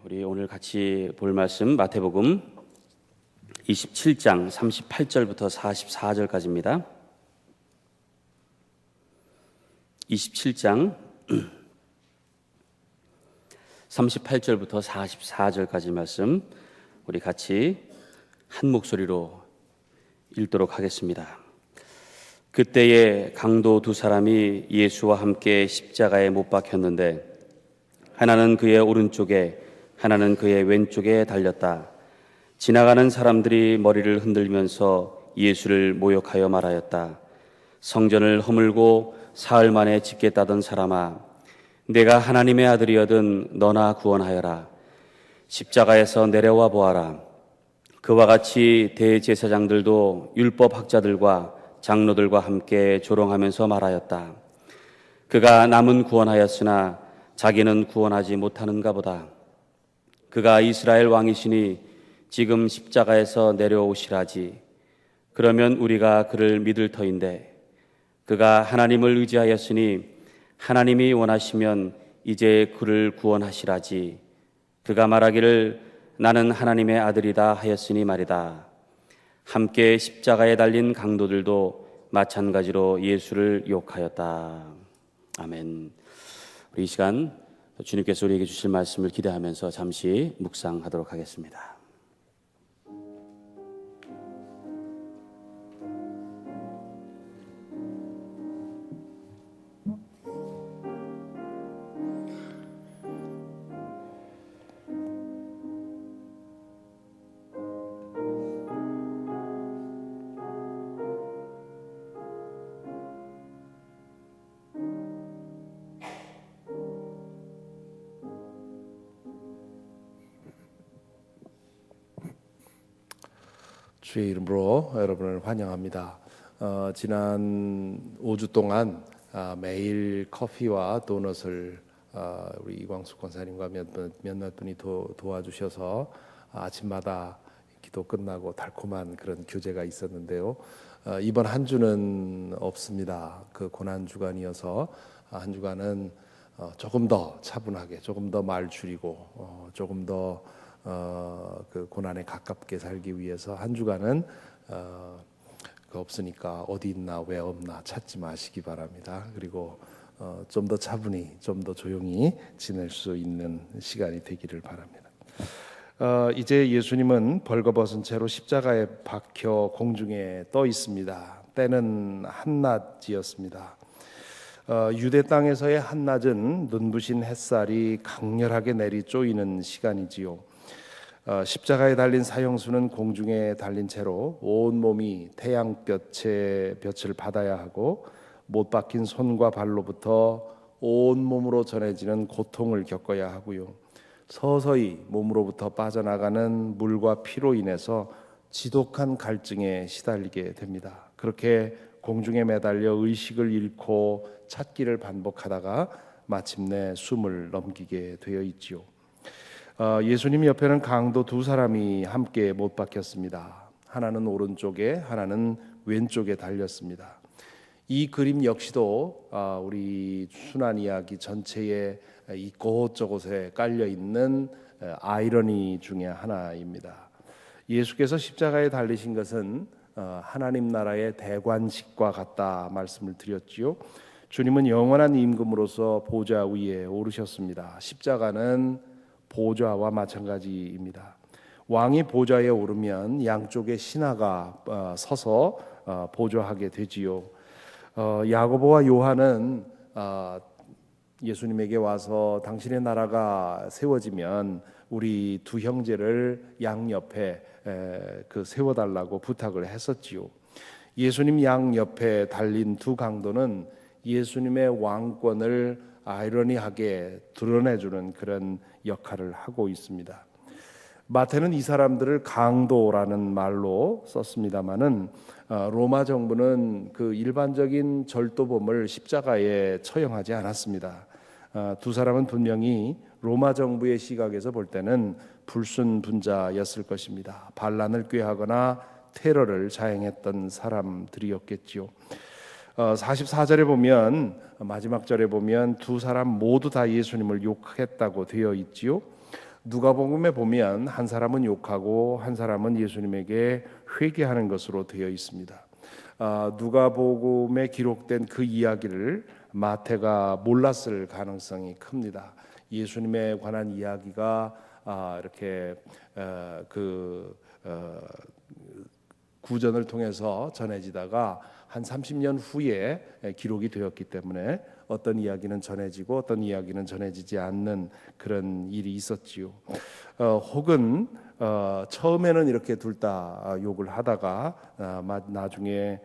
우리 오늘 같이 볼 말씀 마태복음 27장 38절부터 44절까지입니다. 27장 38절부터 44절까지 말씀 우리 같이 한 목소리로 읽도록 하겠습니다. 그때에 강도 두 사람이 예수와 함께 십자가에 못 박혔는데 하나는 그의 오른쪽에 하나는 그의 왼쪽에 달렸다. 지나가는 사람들이 머리를 흔들면서 예수를 모욕하여 말하였다. 성전을 허물고 사흘 만에 짓겠다던 사람아, 내가 하나님의 아들이여든 너나 구원하여라. 십자가에서 내려와 보아라. 그와 같이 대제사장들도 율법학자들과 장로들과 함께 조롱하면서 말하였다. 그가 남은 구원하였으나 자기는 구원하지 못하는가 보다. 그가 이스라엘 왕이시니 지금 십자가에서 내려오시라지. 그러면 우리가 그를 믿을 터인데 그가 하나님을 의지하였으니 하나님이 원하시면 이제 그를 구원하시라지. 그가 말하기를 나는 하나님의 아들이다 하였으니 말이다. 함께 십자가에 달린 강도들도 마찬가지로 예수를 욕하였다. 아멘. 우리 이 시간 주님께서 우리에게 주실 말씀을 기대하면서 잠시 묵상하도록 하겠습니다. 주의 이름으로 여러분을 환영합니다. 지난 5주 동안 매일 커피와 도넛을 우리 이광수 권사님과 몇몇 분이 도와주셔서 아침마다 기도 끝나고 달콤한 그런 교제가 있었는데요. 이번 한 주는 없습니다. 그 고난 주간이어서 한 주간은 조금 더 차분하게, 조금 더 말 줄이고, 조금 더 그 고난에 가깝게 살기 위해서 한 주간은 그 없으니까 어디 있나 왜 없나 찾지 마시기 바랍니다. 그리고 좀 더 차분히, 좀 더 조용히 지낼 수 있는 시간이 되기를 바랍니다. 이제 예수님은 벌거벗은 채로 십자가에 박혀 공중에 떠 있습니다. 때는 한낮이었습니다. 유대 땅에서의 한낮은 눈부신 햇살이 강렬하게 내리 쪼이는 시간이지요. 십자가에 달린 사형수는 공중에 달린 채로 온 몸이 태양볕을 받아야 하고 못 박힌 손과 발로부터 온 몸으로 전해지는 고통을 겪어야 하고요. 서서히 몸으로부터 빠져나가는 물과 피로 인해서 지독한 갈증에 시달리게 됩니다. 그렇게 공중에 매달려 의식을 잃고 찾기를 반복하다가 마침내 숨을 넘기게 되어 있지요. 예수님 옆에는 강도 두 사람이 함께 못 박혔습니다. 하나는 오른쪽에 하나는 왼쪽에 달렸습니다. 이 그림 역시도 우리 순환 이야기 전체에 이곳저곳에 깔려 있는 아이러니 중에 하나입니다. 예수께서 십자가에 달리신 것은 하나님 나라의 대관식과 같다 말씀을 드렸지요. 주님은 영원한 임금으로서 보좌 위에 오르셨습니다. 십자가는 보좌와 마찬가지입니다. 왕이 보좌에 오르면 양쪽에 신하가 서서 보좌하게 되지요. 야고보와 요한은 예수님에게 와서 당신의 나라가 세워지면 우리 두 형제를 양옆에 세워달라고 부탁을 했었지요. 예수님 양옆에 달린 두 강도는 예수님의 왕권을 아이러니하게 드러내주는 그런 역할을 하고 있습니다. 마태는 이 사람들을 강도라는 말로 썼습니다마는 로마 정부는 그 일반적인 절도범을 십자가에 처형하지 않았습니다. 두 사람은 분명히 로마 정부의 시각에서 볼 때는 불순분자였을 것입니다. 반란을 꾀하거나 테러를 자행했던 사람들이었겠지요. 44절에 보면, 마지막 절에 보면 두 사람 모두 다 예수님을 욕했다고 되어 있지요. 누가복음에 보면 한 사람은 욕하고 한 사람은 예수님에게 회개하는 것으로 되어 있습니다. 누가복음에 기록된 그 이야기를 마태가 몰랐을 가능성이 큽니다. 예수님에 관한 이야기가 이렇게 구전을 통해서 전해지다가 한 30년 후에 기록이 되었기 때문에 어떤 이야기는 전해지고 어떤 이야기는 전해지지 않는 그런 일이 있었지요. 혹은 처음에는 이렇게 둘 다 욕을 하다가 나중에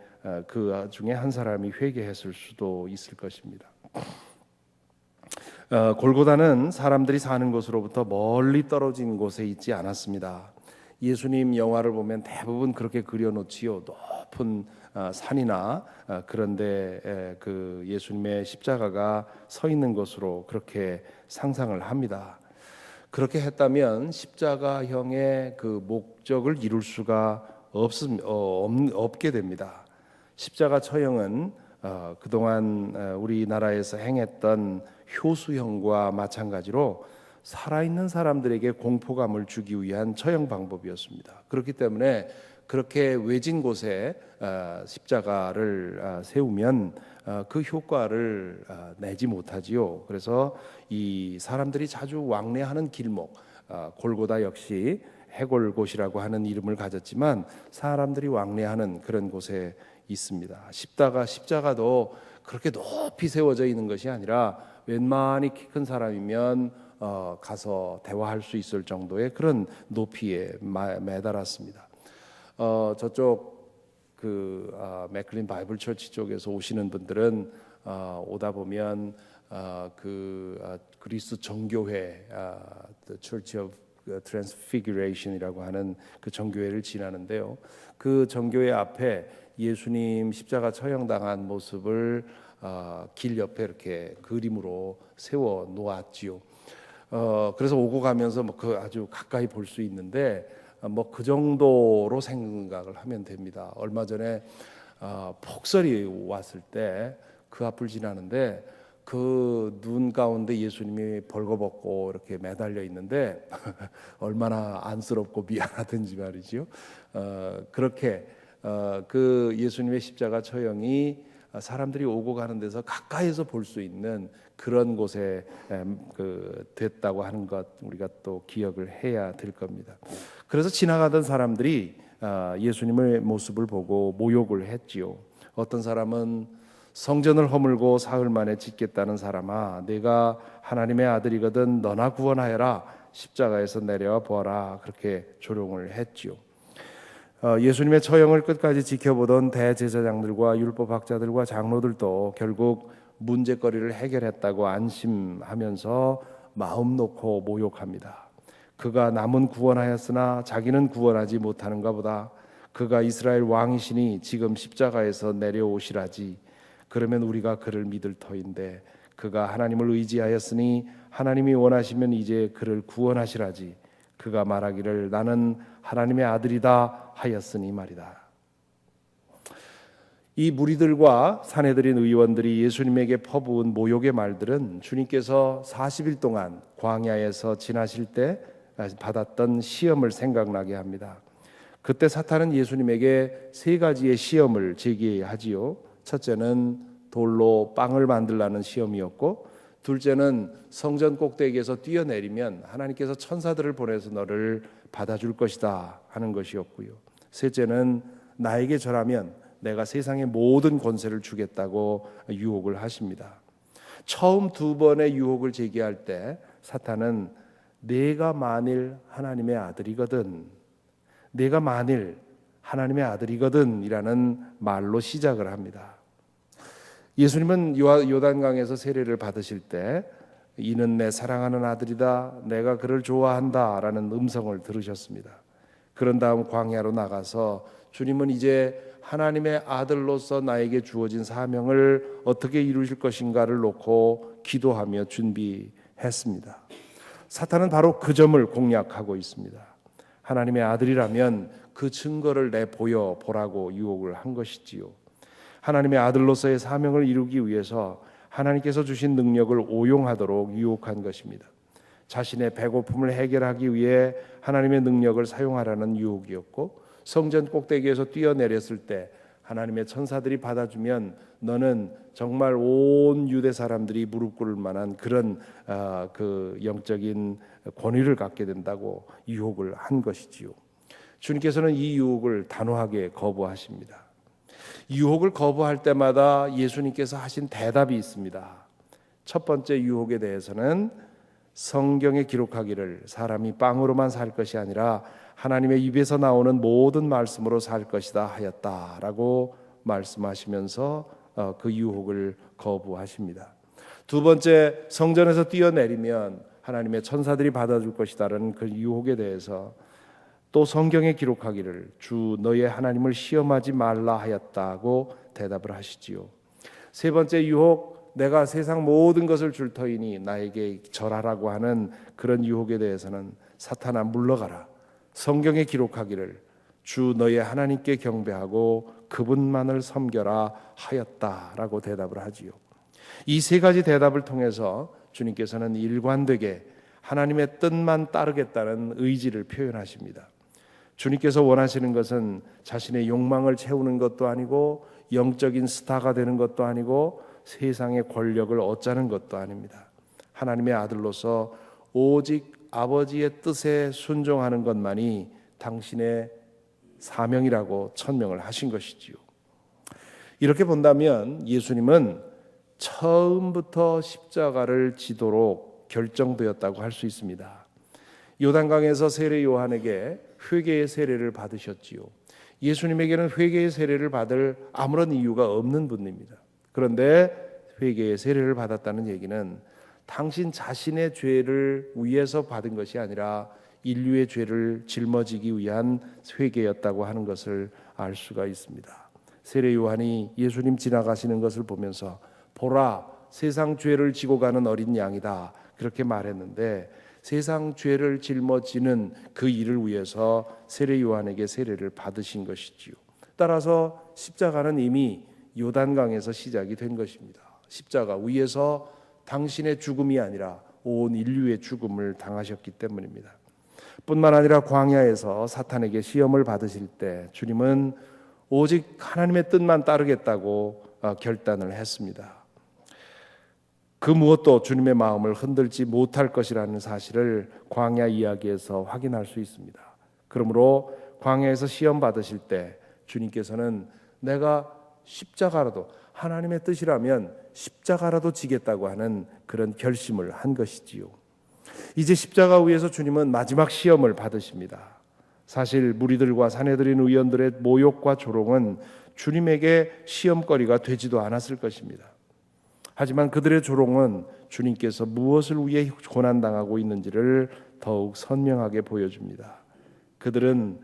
그 중에 한 사람이 회개했을 수도 있을 것입니다. 골고다는 사람들이 사는 곳으로부터 멀리 떨어진 곳에 있지 않았습니다. 예수님 영화를 보면 대부분 그렇게 그려놓지요. 높은 산이나 그런데 그 예수님의 십자가가 서 있는 것으로 그렇게 상상을 합니다. 그렇게 했다면 십자가형의 그 목적을 이룰 수가 없게 됩니다. 십자가 처형은 그동안 우리나라에서 행했던 효수형과 마찬가지로 살아있는 사람들에게 공포감을 주기 위한 처형 방법이었습니다. 그렇기 때문에 그렇게 외진 곳에 십자가를 세우면 그 효과를 내지 못하지요. 그래서 이 사람들이 자주 왕래하는 길목, 골고다 역시 해골곳이라고 하는 이름을 가졌지만 사람들이 왕래하는 그런 곳에 있습니다. 십자가도 그렇게 높이 세워져 있는 것이 아니라 웬만히 키 큰 사람이면 가서 대화할 수 있을 정도의 그런 높이에 매달았습니다. 저쪽 맥클린 바이블 처치 쪽에서 오시는 분들은 오다 보면 그리스 정교회, The Church of Transfiguration이라고 하는 그 정교회를 지나는데요. 그 정교회 앞에 예수님 십자가 처형당한 모습을 길 옆에 이렇게 그림으로 세워 놓았지요. 그래서 오고 가면서 그 아주 가까이 볼 수 있는데 그 정도로 생각을 하면 됩니다. 얼마 전에 폭설이 왔을 때 그 앞을 지나는데 그 눈 가운데 예수님이 벌거벗고 이렇게 매달려 있는데 얼마나 안쓰럽고 미안하든지 말이죠. 그렇게 그 예수님의 십자가 처형이 사람들이 오고 가는 데서 가까이서 볼 수 있는 그런 곳에 됐다고 하는 것 우리가 또 기억을 해야 될 겁니다. 그래서 지나가던 사람들이 예수님의 모습을 보고 모욕을 했지요. 어떤 사람은 성전을 허물고 사흘 만에 짓겠다는 사람아, 내가 하나님의 아들이거든 너나 구원하여라, 십자가에서 내려와 보아라, 그렇게 조롱을 했지요. 예수님의 처형을 끝까지 지켜보던 대제사장들과 율법학자들과 장로들도 결국 문제거리를 해결했다고 안심하면서 마음 놓고 모욕합니다. 그가 남은 구원하였으나 자기는 구원하지 못하는가 보다. 그가 이스라엘 왕이시니 지금 십자가에서 내려오시라지. 그러면 우리가 그를 믿을 터인데 그가 하나님을 의지하였으니 하나님이 원하시면 이제 그를 구원하시라지. 그가 말하기를 나는 하나님의 아들이다 하였으니 말이다. 이 무리들과 사내들인 의원들이 예수님에게 퍼부은 모욕의 말들은 주님께서 40일 동안 광야에서 지나실 때 받았던 시험을 생각나게 합니다. 그때 사탄은 예수님에게 세 가지의 시험을 제기하지요. 첫째는 돌로 빵을 만들라는 시험이었고, 둘째는 성전 꼭대기에서 뛰어내리면 하나님께서 천사들을 보내서 너를 받아줄 것이다 하는 것이었고요. 셋째는 나에게 절하면 내가 세상의 모든 권세를 주겠다고 유혹을 하십니다. 처음 두 번의 유혹을 제기할 때 사탄은 내가 만일 하나님의 아들이거든, 내가 만일 하나님의 아들이거든 이라는 말로 시작을 합니다. 예수님은 요단강에서 세례를 받으실 때 이는 내 사랑하는 아들이다, 내가 그를 좋아한다 라는 음성을 들으셨습니다. 그런 다음 광야로 나가서 주님은 이제 하나님의 아들로서 나에게 주어진 사명을 어떻게 이루실 것인가를 놓고 기도하며 준비했습니다. 사탄은 바로 그 점을 공략하고 있습니다. 하나님의 아들이라면 그 증거를 내보여 보라고 유혹을 한 것이지요. 하나님의 아들로서의 사명을 이루기 위해서 하나님께서 주신 능력을 오용하도록 유혹한 것입니다. 자신의 배고픔을 해결하기 위해 하나님의 능력을 사용하라는 유혹이었고, 성전 꼭대기에서 뛰어내렸을 때 하나님의 천사들이 받아주면 너는 정말 온 유대 사람들이 무릎 꿇을 만한 그런 그 영적인 권위를 갖게 된다고 유혹을 한 것이지요. 주님께서는 이 유혹을 단호하게 거부하십니다. 유혹을 거부할 때마다 예수님께서 하신 대답이 있습니다. 첫 번째 유혹에 대해서는 성경에 기록하기를 사람이 빵으로만 살 것이 아니라 하나님의 입에서 나오는 모든 말씀으로 살 것이다 하였다라고 말씀하시면서 그 유혹을 거부하십니다. 두 번째, 성전에서 뛰어내리면 하나님의 천사들이 받아줄 것이다라는 그 유혹에 대해서 또 성경에 기록하기를 주 너의 하나님을 시험하지 말라 하였다고 대답을 하시지요. 세 번째 유혹, 내가 세상 모든 것을 줄 터이니 나에게 절하라고 하는 그런 유혹에 대해서는 사탄아 물러가라, 성경에 기록하기를 주 너의 하나님께 경배하고 그분만을 섬겨라 하였다라고 대답을 하지요. 이 세 가지 대답을 통해서 주님께서는 일관되게 하나님의 뜻만 따르겠다는 의지를 표현하십니다. 주님께서 원하시는 것은 자신의 욕망을 채우는 것도 아니고 영적인 스타가 되는 것도 아니고 세상의 권력을 얻자는 것도 아닙니다. 하나님의 아들로서 오직 아버지의 뜻에 순종하는 것만이 당신의 사명이라고 천명을 하신 것이지요. 이렇게 본다면 예수님은 처음부터 십자가를 지도록 결정되었다고 할 수 있습니다. 요단강에서 세례 요한에게 회개의 세례를 받으셨지요. 예수님에게는 회개의 세례를 받을 아무런 이유가 없는 분입니다. 그런데 회개의 세례를 받았다는 얘기는 당신 자신의 죄를 위해서 받은 것이 아니라 인류의 죄를 짊어지기 위한 회개였다고 하는 것을 알 수가 있습니다. 세례 요한이 예수님 지나가시는 것을 보면서 보라, 세상 죄를 지고 가는 어린 양이다, 그렇게 말했는데 세상 죄를 짊어지는 그 일을 위해서 세례 요한에게 세례를 받으신 것이지요. 따라서 십자가는 이미 요단강에서 시작이 된 것입니다. 십자가 위에서 당신의 죽음이 아니라 온 인류의 죽음을 당하셨기 때문입니다. 뿐만 아니라 광야에서 사탄에게 시험을 받으실 때 주님은 오직 하나님의 뜻만 따르겠다고 결단을 했습니다. 그 무엇도 주님의 마음을 흔들지 못할 것이라는 사실을 광야 이야기에서 확인할 수 있습니다. 그러므로 광야에서 시험 받으실 때 주님께서는 내가 십자가라도, 하나님의 뜻이라면 십자가라도 지겠다고 하는 그런 결심을 한 것이지요. 이제 십자가 위에서 주님은 마지막 시험을 받으십니다. 사실 무리들과 산헤드린 의원들의 모욕과 조롱은 주님에게 시험거리가 되지도 않았을 것입니다. 하지만 그들의 조롱은 주님께서 무엇을 위해 고난당하고 있는지를 더욱 선명하게 보여줍니다. 그들은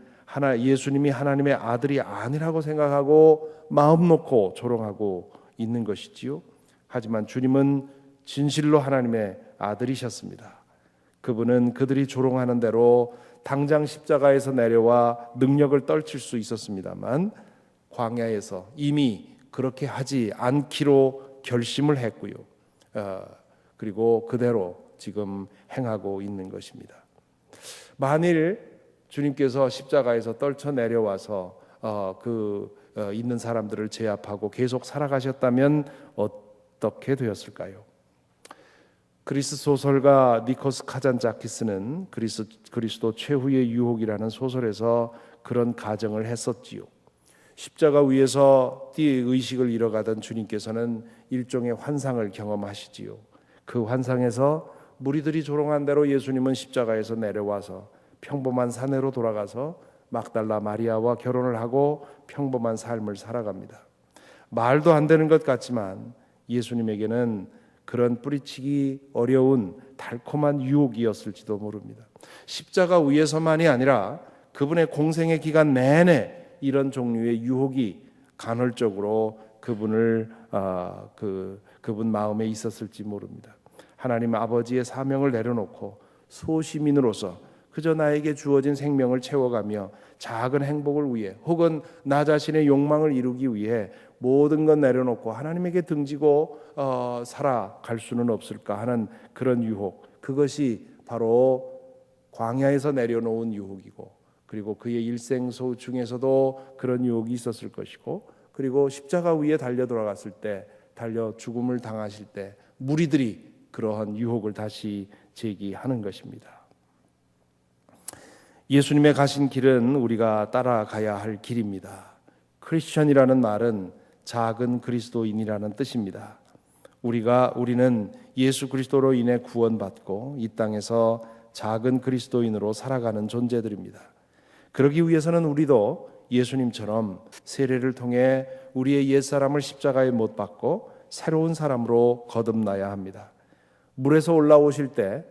예수님이 하나님의 아들이 아니라고 생각하고 마음 놓고 조롱하고 있는 것이지요. 하지만 주님은 진실로 하나님의 아들이셨습니다. 그분은 그들이 조롱하는 대로 당장 십자가에서 내려와 능력을 떨칠 수 있었습니다만 광야에서 이미 그렇게 하지 않기로 결심을 했고요. 그리고 그대로 지금 행하고 있는 것입니다. 만일 주님께서 십자가에서 떨쳐 내려와서 있는 사람들을 제압하고 계속 살아가셨다면 어떻게 되었을까요? 그리스 소설가 니코스 카잔자키스는 그리스도 최후의 유혹이라는 소설에서 그런 가정을 했었지요. 십자가 위에서 의식을 잃어가던 주님께서는 일종의 환상을 경험하시지요. 그 환상에서 무리들이 조롱한 대로 예수님은 십자가에서 내려와서 평범한 사내로 돌아가서 막달라 마리아와 결혼을 하고 평범한 삶을 살아갑니다. 말도 안 되는 것 같지만 예수님에게는 그런 뿌리치기 어려운 달콤한 유혹이었을지도 모릅니다. 십자가 위에서만이 아니라 그분의 공생의 기간 내내 이런 종류의 유혹이 간헐적으로 그분 마음에 있었을지 모릅니다. 하나님 아버지의 사명을 내려놓고 소시민으로서 그저 나에게 주어진 생명을 채워가며 작은 행복을 위해 혹은 나 자신의 욕망을 이루기 위해 모든 것 내려놓고 하나님에게 등지고 살아갈 수는 없을까 하는 그런 유혹, 그것이 바로 광야에서 내려놓은 유혹이고, 그리고 그의 일생소 중에서도 그런 유혹이 있었을 것이고, 그리고 십자가 위에 달려 돌아갔을 때, 달려 죽음을 당하실 때 무리들이 그러한 유혹을 다시 제기하는 것입니다. 예수님의 가신 길은 우리가 따라가야 할 길입니다. 크리스천이라는 말은 작은 그리스도인이라는 뜻입니다. 우리는 예수 그리스도로 인해 구원받고 이 땅에서 작은 그리스도인으로 살아가는 존재들입니다. 그러기 위해서는 우리도 예수님처럼 세례를 통해 우리의 옛사람을 십자가에 못 박고 새로운 사람으로 거듭나야 합니다. 물에서 올라오실 때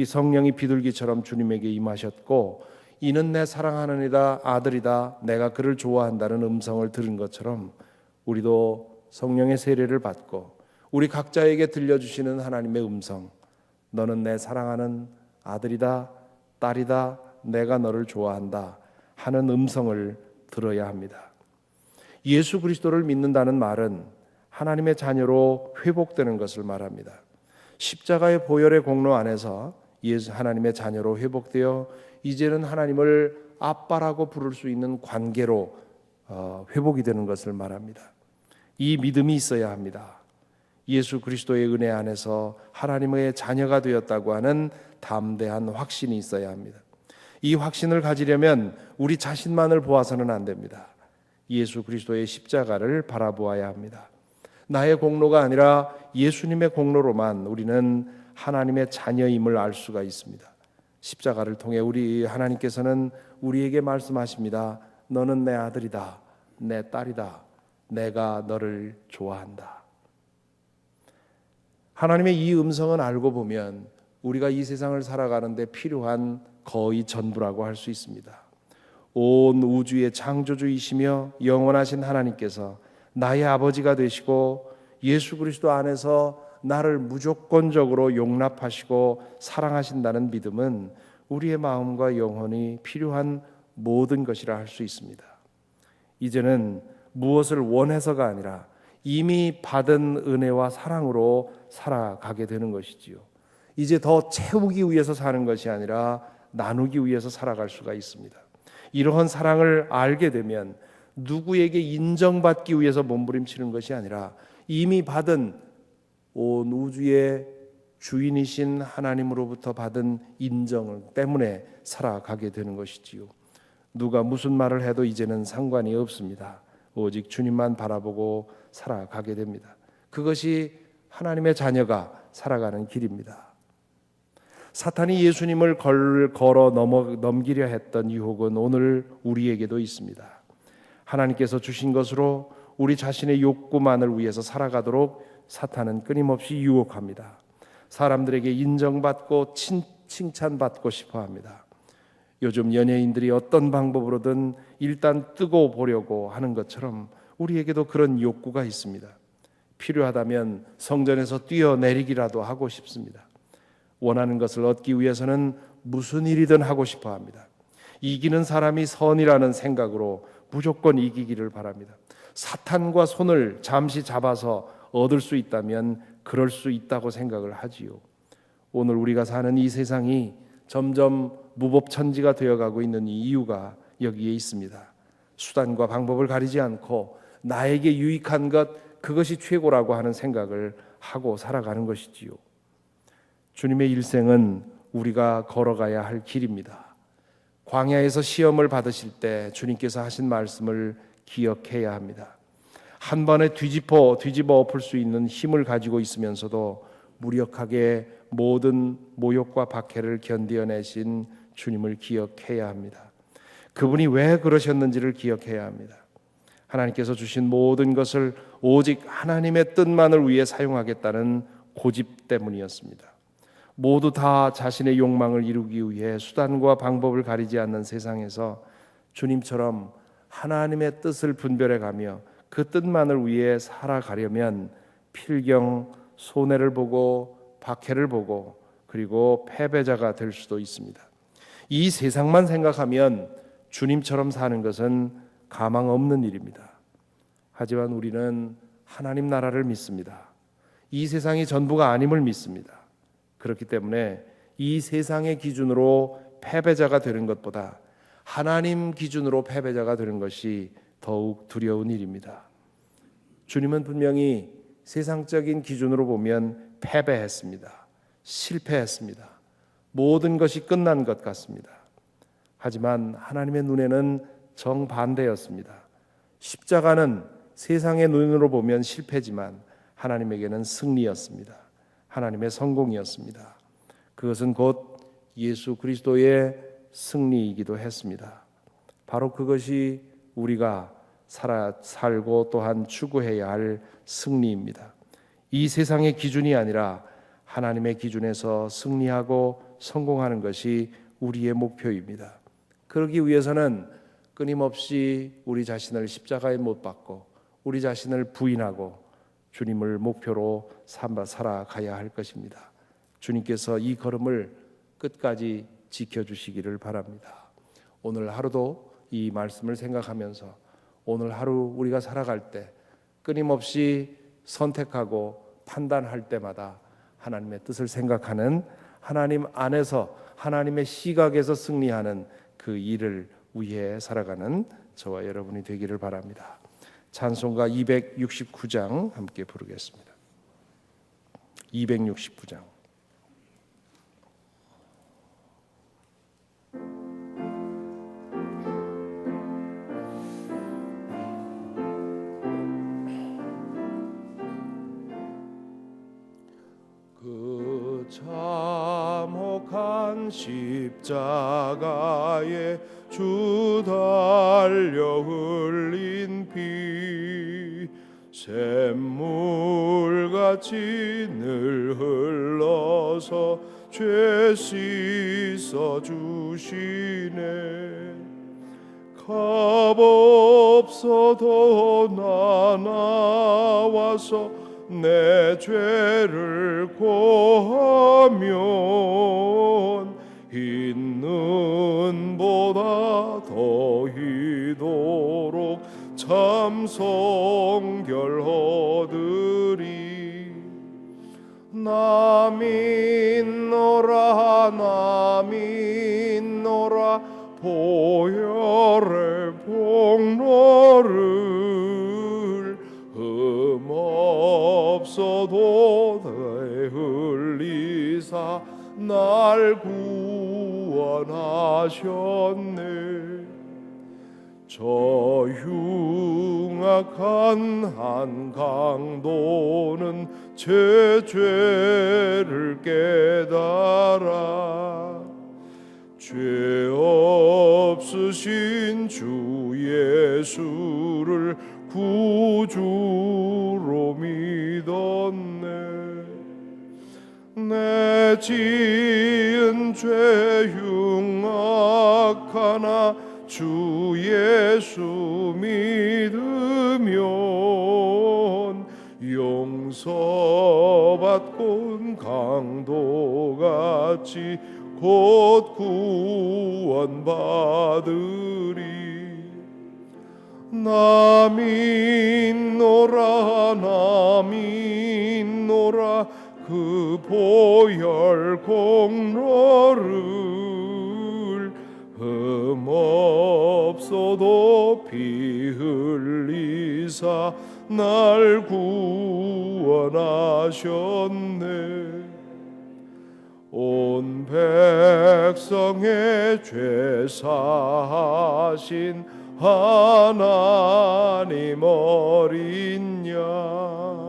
성령이 비둘기처럼 주님에게 임하셨고, 이는 내 사랑하는 이다, 아들이다, 내가 그를 좋아한다는 음성을 들은 것처럼 우리도 성령의 세례를 받고 우리 각자에게 들려주시는 하나님의 음성, 너는 내 사랑하는 아들이다, 딸이다, 내가 너를 좋아한다 하는 음성을 들어야 합니다. 예수 그리스도를 믿는다는 말은 하나님의 자녀로 회복되는 것을 말합니다. 십자가의 보혈의 공로 안에서 하나님의 자녀로 회복되어 이제는 하나님을 아빠라고 부를 수 있는 관계로 회복이 되는 것을 말합니다. 이 믿음이 있어야 합니다. 예수 그리스도의 은혜 안에서 하나님의 자녀가 되었다고 하는 담대한 확신이 있어야 합니다. 이 확신을 가지려면 우리 자신만을 보아서는 안 됩니다. 예수 그리스도의 십자가를 바라보아야 합니다. 나의 공로가 아니라 예수님의 공로로만 우리는 하나님의 자녀임을 알 수가 있습니다. 십자가를 통해 우리 하나님께서는 우리에게 말씀하십니다. 너는 내 아들이다, 내 딸이다, 내가 너를 좋아한다. 하나님의 이 음성은 알고 보면 우리가 이 세상을 살아가는데 필요한 거의 전부라고 할 수 있습니다. 온 우주의 창조주이시며 영원하신 하나님께서 나의 아버지가 되시고 예수 그리스도 안에서 나를 무조건적으로 용납하시고 사랑하신다는 믿음은 우리의 마음과 영혼이 필요한 모든 것이라 할 수 있습니다. 이제는 무엇을 원해서가 아니라 이미 받은 은혜와 사랑으로 살아가게 되는 것이지요. 이제 더 채우기 위해서 사는 것이 아니라 나누기 위해서 살아갈 수가 있습니다. 이러한 사랑을 알게 되면 누구에게 인정받기 위해서 몸부림치는 것이 아니라 이미 받은 온 우주의 주인이신 하나님으로부터 받은 인정 때문에 살아가게 되는 것이지요. 누가 무슨 말을 해도 이제는 상관이 없습니다. 오직 주님만 바라보고 살아가게 됩니다. 그것이 하나님의 자녀가 살아가는 길입니다. 사탄이 예수님을 걸어 넘기려 했던 유혹은 오늘 우리에게도 있습니다. 하나님께서 주신 것으로 우리 자신의 욕구만을 위해서 살아가도록 사탄은 끊임없이 유혹합니다. 사람들에게 인정받고 칭찬받고 싶어 합니다. 요즘 연예인들이 어떤 방법으로든 일단 뜨고 보려고 하는 것처럼 우리에게도 그런 욕구가 있습니다. 필요하다면 성전에서 뛰어내리기라도 하고 싶습니다. 원하는 것을 얻기 위해서는 무슨 일이든 하고 싶어 합니다. 이기는 사람이 선이라는 생각으로 무조건 이기기를 바랍니다. 사탄과 손을 잠시 잡아서 얻을 수 있다면 그럴 수 있다고 생각을 하지요. 오늘 우리가 사는 이 세상이 점점 무법천지가 되어가고 있는 이 이유가 여기에 있습니다. 수단과 방법을 가리지 않고 나에게 유익한 것, 그것이 최고라고 하는 생각을 하고 살아가는 것이지요. 주님의 일생은 우리가 걸어가야 할 길입니다. 광야에서 시험을 받으실 때 주님께서 하신 말씀을 기억해야 합니다. 한 번에 뒤집어 엎을 수 있는 힘을 가지고 있으면서도 무력하게 모든 모욕과 박해를 견디어내신 주님을 기억해야 합니다. 그분이 왜 그러셨는지를 기억해야 합니다. 하나님께서 주신 모든 것을 오직 하나님의 뜻만을 위해 사용하겠다는 고집 때문이었습니다. 모두 다 자신의 욕망을 이루기 위해 수단과 방법을 가리지 않는 세상에서 주님처럼 하나님의 뜻을 분별해가며 그 뜻만을 위해 살아가려면 필경 손해를 보고 박해를 보고 그리고 패배자가 될 수도 있습니다. 이 세상만 생각하면 주님처럼 사는 것은 가망 없는 일입니다. 하지만 우리는 하나님 나라를 믿습니다. 이 세상이 전부가 아님을 믿습니다. 그렇기 때문에 이 세상의 기준으로 패배자가 되는 것보다 하나님 기준으로 패배자가 되는 것이 더욱 두려운 일입니다. 주님은 분명히 세상적인 기준으로 보면 패배했습니다. 실패했습니다. 모든 것이 끝난 것 같습니다. 하지만 하나님의 눈에는 정반대였습니다. 십자가는 세상의 눈으로 보면 실패지만 하나님에게는 승리였습니다. 하나님의 성공이었습니다. 그것은 곧 예수 그리스도의 승리이기도 했습니다. 바로 그것이 우리가 살고 또한 추구해야 할 승리입니다. 이 세상의 기준이 아니라 하나님의 기준에서 승리하고 성공하는 것이 우리의 목표입니다. 그러기 위해서는 끊임없이 우리 자신을 십자가에 못 박고 우리 자신을 부인하고 주님을 목표로 살아가야 할 것입니다. 주님께서 이 걸음을 끝까지 지켜주시기를 바랍니다. 오늘 하루도 이 말씀을 생각하면서 오늘 하루 우리가 살아갈 때 끊임없이 선택하고 판단할 때마다 하나님의 뜻을 생각하는, 하나님 안에서 하나님의 시각에서 승리하는 그 일을 위해 살아가는 저와 여러분이 되기를 바랍니다. 찬송가 269장 함께 부르겠습니다. 269장. 그 참혹한 십자가에 주 달려 흘린 피 샘물같이 늘 흘러서 죄 씻어 주시네. 값없어도 나 나와서 내 죄를 고하면 흰 눈보다 더히도록 참 성결 얻으리. 나 믿노라 나 믿노라 보혈의 폭로를 흠없어도 흘리사 날 구원하셨네. 저 흉악한 한 강도는 제 죄를 깨달아 죄 없으신 주 예수를 구주로 믿었네. 내 지은 죄 흉악하나 주 예수 믿으면 용서받곤 강도같이 곧 구원받으리. 나 믿노라 나 믿노라 그 보혈 공로를 흠없어도 피 흘리사 날 구원하셨네. 온 백성의 죄 사하신 하나님 어린 양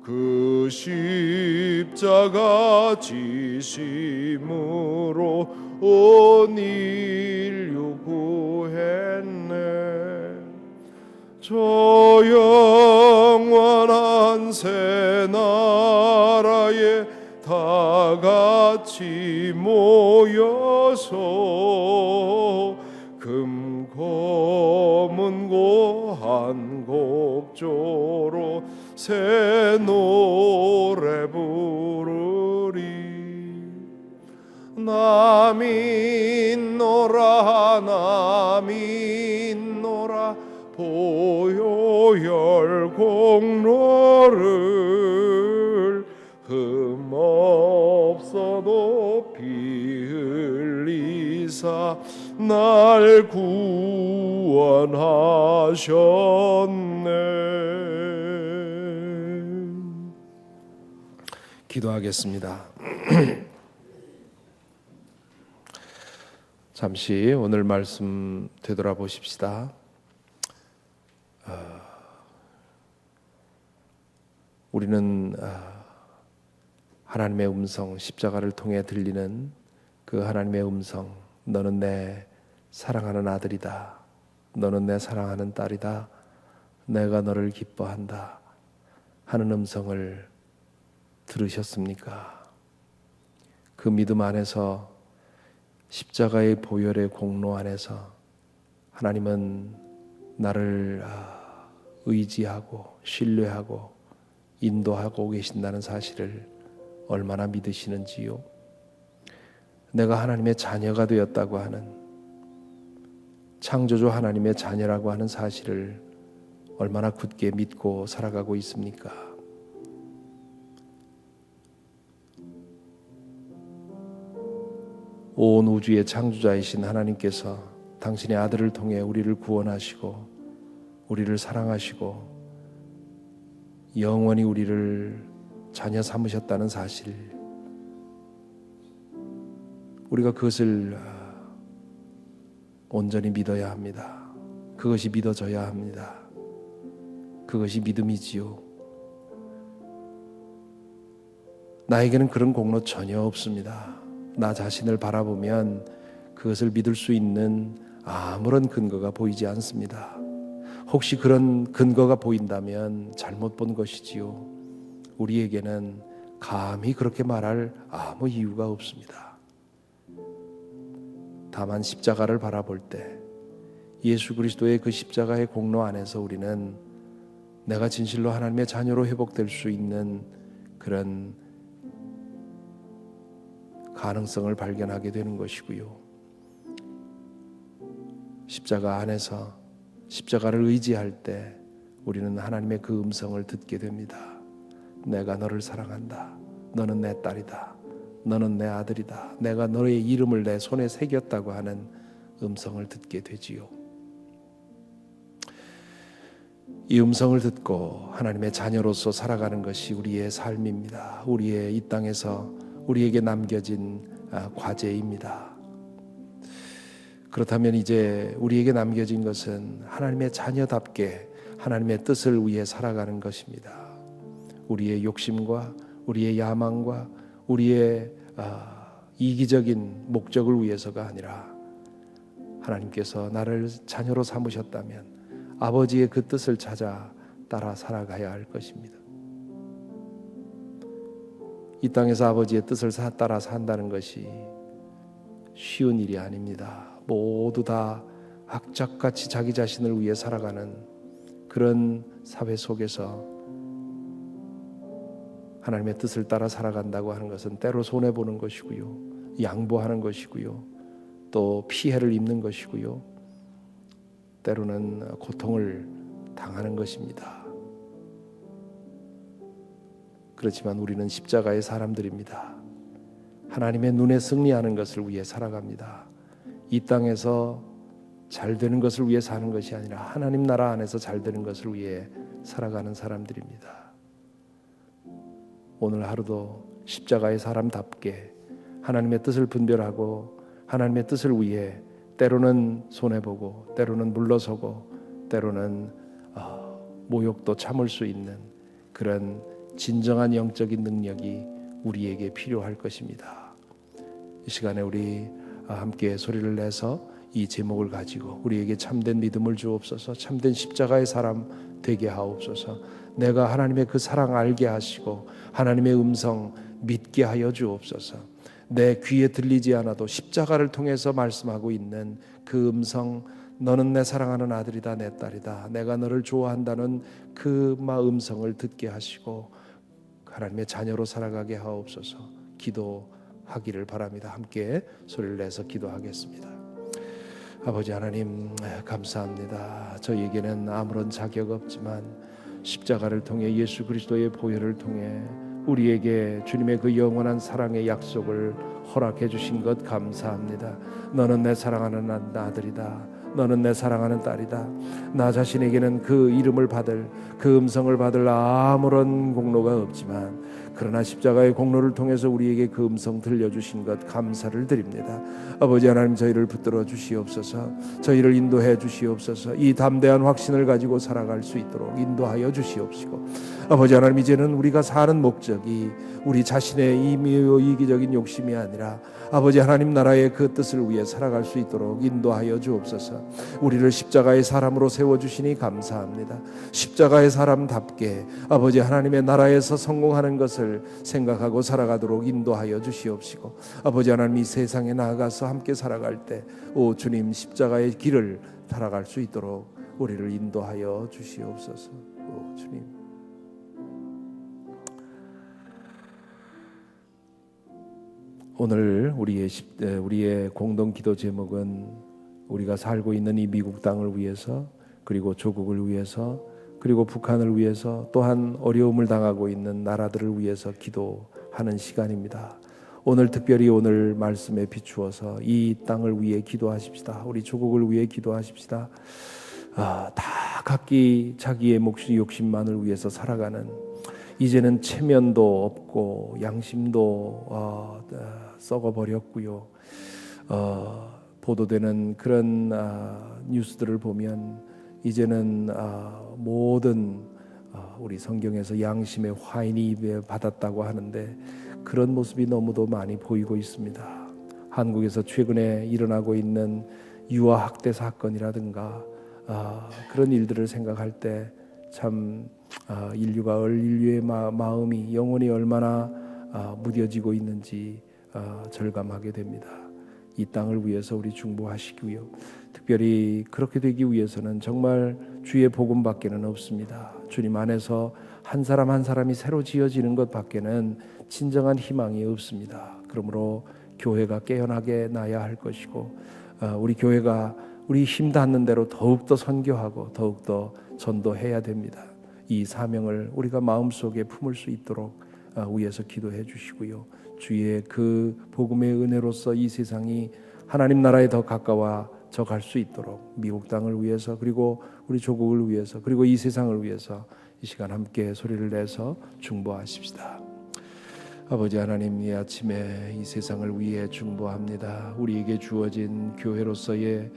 그 십자가 지심으로 온 인류 구했네. 저 영원한 새 나라에 다 같이 모여서 금고문고 한 곡조로 새 노래 부르리. 나 믿노라 나 믿노라 보혈 공로를 흠없어도 피 흘리사 날 구원하셨네. 기도하겠습니다. 잠시 오늘 말씀 되돌아보십시다. 우리는 하나님의 음성, 십자가를 통해 들리는 그 하나님의 음성, 너는 내 사랑하는 아들이다, 너는 내 사랑하는 딸이다, 내가 너를 기뻐한다 하는 음성을 들으셨습니까? 그 믿음 안에서, 십자가의 보혈의 공로 안에서 하나님은 나를 의지하고 신뢰하고 인도하고 계신다는 사실을 얼마나 믿으시는지요? 내가 하나님의 자녀가 되었다고 하는, 창조주 하나님의 자녀라고 하는 사실을 얼마나 굳게 믿고 살아가고 있습니까? 온 우주의 창조자이신 하나님께서 당신의 아들을 통해 우리를 구원하시고 우리를 사랑하시고 영원히 우리를 자녀 삼으셨다는 사실, 우리가 그것을 온전히 믿어야 합니다. 그것이 믿어져야 합니다. 그것이 믿음이지요. 나에게는 그런 공로 전혀 없습니다. 나 자신을 바라보면 그것을 믿을 수 있는 아무런 근거가 보이지 않습니다. 혹시 그런 근거가 보인다면 잘못 본 것이지요. 우리에게는 감히 그렇게 말할 아무 이유가 없습니다. 다만 십자가를 바라볼 때, 예수 그리스도의 그 십자가의 공로 안에서 우리는 내가 진실로 하나님의 자녀로 회복될 수 있는 그런 가능성을 발견하게 되는 것이고요. 십자가 안에서 십자가를 의지할 때 우리는 하나님의 그 음성을 듣게 됩니다. 내가 너를 사랑한다. 너는 내 딸이다. 너는 내 아들이다. 내가 너의 이름을 내 손에 새겼다고 하는 음성을 듣게 되지요. 이 음성을 듣고 하나님의 자녀로서 살아가는 것이 우리의 삶입니다. 우리의 이 땅에서 우리에게 남겨진 과제입니다. 그렇다면 이제 우리에게 남겨진 것은 하나님의 자녀답게 하나님의 뜻을 위해 살아가는 것입니다. 우리의 욕심과 우리의 야망과 우리의 이기적인 목적을 위해서가 아니라, 하나님께서 나를 자녀로 삼으셨다면 아버지의 그 뜻을 찾아 따라 살아가야 할 것입니다. 이 땅에서 아버지의 뜻을 따라 산다는 것이 쉬운 일이 아닙니다. 모두 다 악착같이 자기 자신을 위해 살아가는 그런 사회 속에서 하나님의 뜻을 따라 살아간다고 하는 것은 때로 손해보는 것이고요, 양보하는 것이고요, 또 피해를 입는 것이고요, 때로는 고통을 당하는 것입니다. 그렇지만 우리는 십자가의 사람들입니다. 하나님의 눈에 승리하는 것을 위해 살아갑니다. 이 땅에서 잘 되는 것을 위해 사는 것이 아니라 하나님 나라 안에서 잘 되는 것을 위해 살아가는 사람들입니다. 오늘 하루도 십자가의 사람답게 하나님의 뜻을 분별하고 하나님의 뜻을 위해 때로는 손해보고 때로는 물러서고 때로는 모욕도 참을 수 있는 그런 진정한 영적인 능력이 우리에게 필요할 것입니다. 이 시간에 우리 함께 소리를 내서 이 제목을 가지고 우리에게 참된 믿음을 주옵소서, 참된 십자가의 사람 되게 하옵소서, 내가 하나님의 그 사랑 알게 하시고 하나님의 음성 믿게 하여 주옵소서, 내 귀에 들리지 않아도 십자가를 통해서 말씀하고 있는 그 음성, 너는 내 사랑하는 아들이다, 내 딸이다, 내가 너를 좋아한다는 그 음성을 듣게 하시고 하나님의 자녀로 살아가게 하옵소서 기도하기를 바랍니다. 함께 소리를 내서 기도하겠습니다. 아버지 하나님, 감사합니다. 저희에게는 아무런 자격 없지만 십자가를 통해 예수 그리스도의 보혈을 통해 우리에게 주님의 그 영원한 사랑의 약속을 허락해 주신 것 감사합니다. 너는 내 사랑하는 아들이다. 너는 내 사랑하는 딸이다. 나 자신에게는 그 이름을 받을, 그 음성을 받을 아무런 공로가 없지만 그러나 십자가의 공로를 통해서 우리에게 그 음성 들려주신 것 감사를 드립니다. 아버지 하나님, 저희를 붙들어 주시옵소서. 저희를 인도해 주시옵소서. 이 담대한 확신을 가지고 살아갈 수 있도록 인도하여 주시옵시고, 아버지 하나님, 이제는 우리가 사는 목적이 우리 자신의 이기적인 욕심이 아니라 아버지 하나님 나라의 그 뜻을 위해 살아갈 수 있도록 인도하여 주옵소서. 우리를 십자가의 사람으로 세워주시니 감사합니다. 십자가의 사람답게 아버지 하나님의 나라에서 성공하는 것을 생각하고 살아가도록 인도하여 주시옵시고, 아버지 하나님, 이 세상에 나아가서 함께 살아갈 때 오 주님, 십자가의 길을 살아갈 수 있도록 우리를 인도하여 주시옵소서. 오 주님, 오늘 우리의 공동 기도 제목은 우리가 살고 있는 이 미국 땅을 위해서, 그리고 조국을 위해서, 그리고 북한을 위해서, 또한 어려움을 당하고 있는 나라들을 위해서 기도하는 시간입니다. 오늘 특별히 오늘 말씀에 비추어서 이 땅을 위해 기도하십시다. 우리 조국을 위해 기도하십시다. 다 각기 자기의 몫이 욕심만을 위해서 살아가는, 이제는 체면도 없고 양심도 썩어버렸고요. 보도되는 그런 뉴스들을 보면 이제는 모든 우리 성경에서 양심의 화인이 받았다고 하는데 그런 모습이 너무도 많이 보이고 있습니다. 한국에서 최근에 일어나고 있는 유아학대 사건이라든가 그런 일들을 생각할 때 참 인류의 마음이, 영혼이 얼마나 무뎌지고 있는지 절감하게 됩니다. 이 땅을 위해서 우리 중보하시고요. 특별히 그렇게 되기 위해서는 정말 주의 복음밖에는 없습니다. 주님 안에서 한 사람 한 사람이 새로 지어지는 것밖에는 진정한 희망이 없습니다. 그러므로 교회가 깨어나게 나야 할 것이고, 우리 교회가 우리 힘 닿는 대로 더욱더 선교하고 더욱더 전도해야 됩니다. 이 사명을 우리가 마음속에 품을 수 있도록 위에서 기도해 주시고요. 주의 그 복음의 은혜로서 이 세상이 하나님 나라에 더 가까워져 갈 수 있도록 미국 땅을 위해서, 그리고 우리 조국을 위해서, 그리고 이 세상을 위해서 이 시간 함께 소리를 내서 중보하십시다. 아버지 하나님, 이 아침에 이 세상을 위해 중보합니다. 우리에게 주어진 교회로서의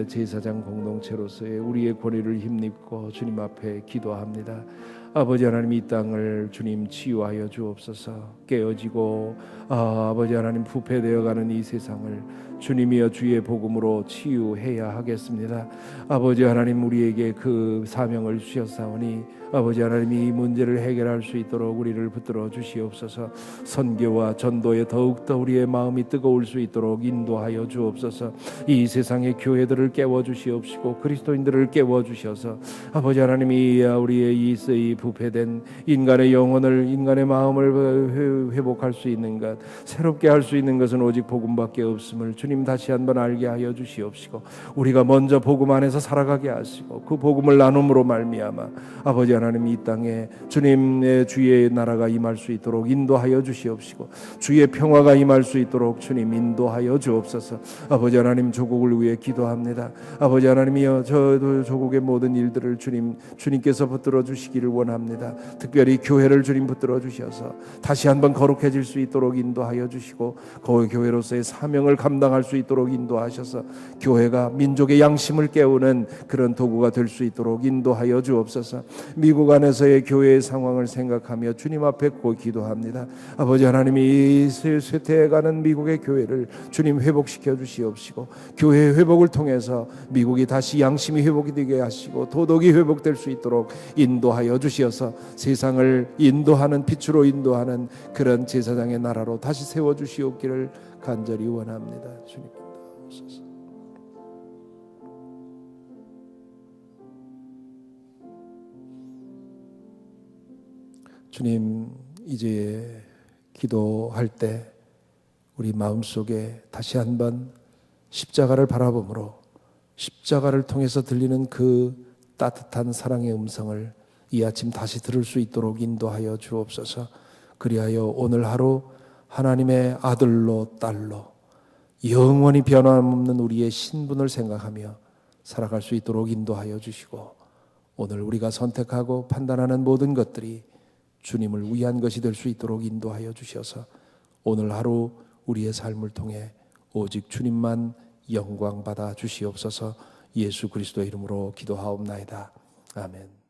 제사장 공동체로서의 우리의 권위를 힘입고 주님 앞에 기도합니다. 아버지 하나님, 이 땅을 주님 치유하여 주옵소서. 깨어지고 아버지 하나님 부패되어가는 이 세상을 주님이여 주의 복음으로 치유해야 하겠습니다. 아버지 하나님, 우리에게 그 사명을 주셨사오니 아버지 하나님, 이 문제를 해결할 수 있도록 우리를 붙들어 주시옵소서. 선교와 전도에 더욱더 우리의 마음이 뜨거울 수 있도록 인도하여 주옵소서. 이 세상의 교회들을 깨워 주시옵시고 그리스도인들을 깨워 주셔서 아버지 하나님이 우리의 이 부패된 인간의 영혼을, 인간의 마음을 회복할 수 있는 것, 새롭게 할 수 있는 것은 오직 복음밖에 없음을 주님 다시 한번 알게 하여 주시옵시고, 우리가 먼저 복음 안에서 살아가게 하시고 그 복음을 나눔으로 말미암아 아버지 하나님, 이 땅에 주님의 주의 나라가 임할 수 있도록 인도하여 주시옵시고, 주의 평화가 임할 수 있도록 주님 인도하여 주옵소서. 아버지 하나님, 조국을 위해 기도합니다. 아버지 하나님이여, 저도 조국의 모든 일들을 주님께서 붙들어 주시기를 원합니다. 특별히 교회를 주님 붙들어 주셔서 다시 한번 거룩해질 수 있도록 인도하여 주시고, 그 교회로서의 사명을 감당할 수 있도록 인도하셔서 교회가 민족의 양심을 깨우는 그런 도구가 될 수 있도록 인도하여 주옵소서. 미국 안에서의 교회의 상황을 생각하며 주님 앞에 기도합니다. 아버지 하나님이 쇠퇴해가는 미국의 교회를 주님 회복시켜 주시옵시고, 교회의 회복을 통해서 미국이 다시 양심이 회복이 되게 하시고 도덕이 회복될 수 있도록 인도하여 주시어서 세상을 인도하는, 빛으로 인도하는 그런 제사장의 나라로 다시 세워 주시옵기를 간절히 원합니다. 주님 인도하옵소서. 주님, 이제 기도할 때 우리 마음속에 다시 한번 십자가를 바라보므로 십자가를 통해서 들리는 그 따뜻한 사랑의 음성을 이 아침 다시 들을 수 있도록 인도하여 주옵소서. 그리하여 오늘 하루 하나님의 아들로 딸로 영원히 변함없는 우리의 신분을 생각하며 살아갈 수 있도록 인도하여 주시고, 오늘 우리가 선택하고 판단하는 모든 것들이 주님을 위한 것이 될 수 있도록 인도하여 주셔서 오늘 하루 우리의 삶을 통해 오직 주님만 영광 받아 주시옵소서. 예수 그리스도의 이름으로 기도하옵나이다. 아멘.